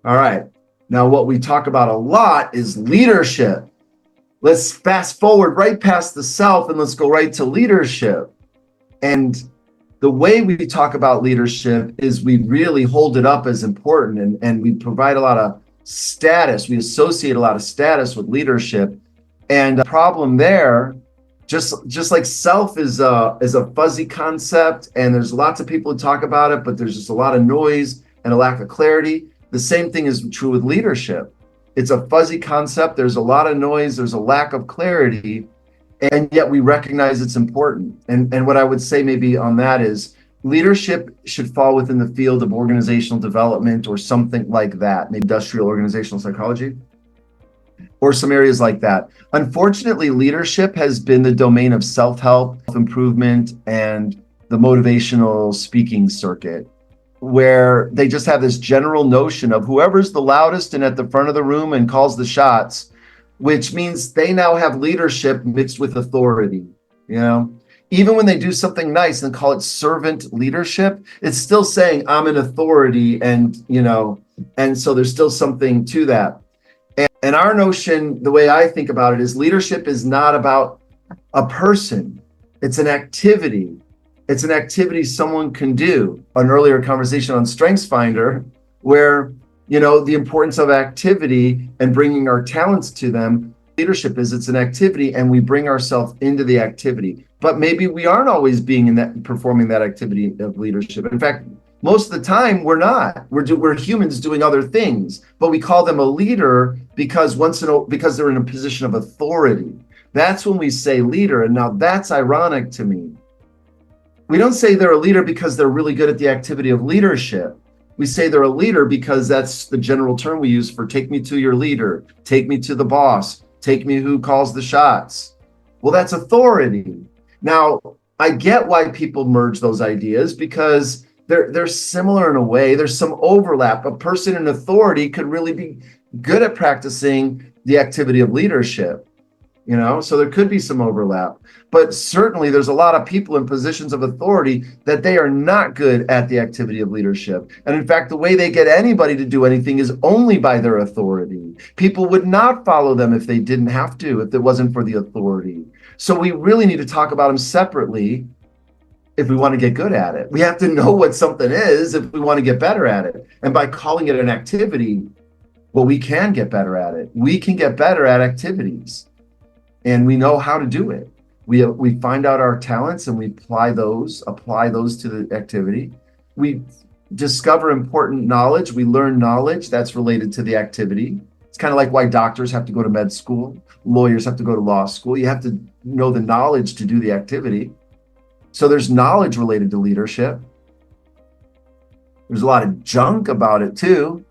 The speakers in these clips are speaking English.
All right. Now, what we talk about a lot is leadership. Let's fast forward right past the self and let's go right to leadership. And the way we talk about leadership is we really hold it up as important, and we provide a lot of status. We associate a lot of status with leadership. And the problem there, just like self is a fuzzy concept, and there's lots of people who talk about it, but there's just a lot of noise and a lack of clarity. The same thing is true with leadership. It's a fuzzy concept. There's a lot of noise. There's a lack of clarity, and yet we recognize it's important. And what I would say maybe on that is leadership should fall within the field of organizational development or something like that, maybe industrial organizational psychology or some areas like that. Unfortunately, leadership has been the domain of self-help, self-improvement, and the motivational speaking circuit, where they just have this general notion of whoever's the loudest and at the front of the room and calls the shots, which means they now have leadership mixed with authority. You know, even when they do something nice and call it servant leadership, it's still saying I'm an authority, and so there's still something to that. And our notion, the way I think about it, is leadership is not about a person. It's an activity. It's an activity someone can do. An earlier conversation on StrengthsFinder, where, the importance of activity and bringing our talents to them. Leadership is it's an activity, and we bring ourselves into the activity. But maybe we aren't always performing that activity of leadership. In fact, most of the time we're not. We're humans doing other things, but we call them a leader because they're in a position of authority. That's when we say leader, and now that's ironic to me. We don't say they're a leader because they're really good at the activity of leadership. We say they're a leader because that's the general term we use for take me to your leader, take me to the boss, take me who calls the shots. Well, that's authority. Now, I get why people merge those ideas because they're similar in a way. There's some overlap. A person in authority could really be good at practicing the activity of leadership, so there could be some overlap. But certainly there's a lot of people in positions of authority that they are not good at the activity of leadership. And in fact, the way they get anybody to do anything is only by their authority. People would not follow them if they didn't have to, if it wasn't for the authority. So we really need to talk about them separately if we want to get good at it. We have to know what something is if we want to get better at it. And by calling it an activity, well, we can get better at it. We can get better at activities, and we know how to do it. We find out our talents and we apply those to the activity. We discover important knowledge. We learn knowledge that's related to the activity. It's kind of like why doctors have to go to med school, lawyers have to go to law school. You have to know the knowledge to do the activity. So there's knowledge related to leadership. There's a lot of junk about it too.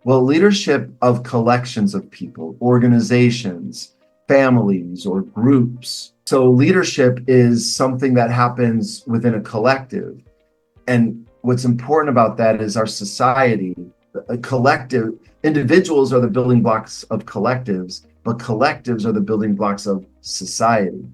Well, leadership of collections of people, organizations, families, or groups. So leadership is something that happens within a collective. And what's important about that is our society, a collective. Individuals are the building blocks of collectives, but collectives are the building blocks of society.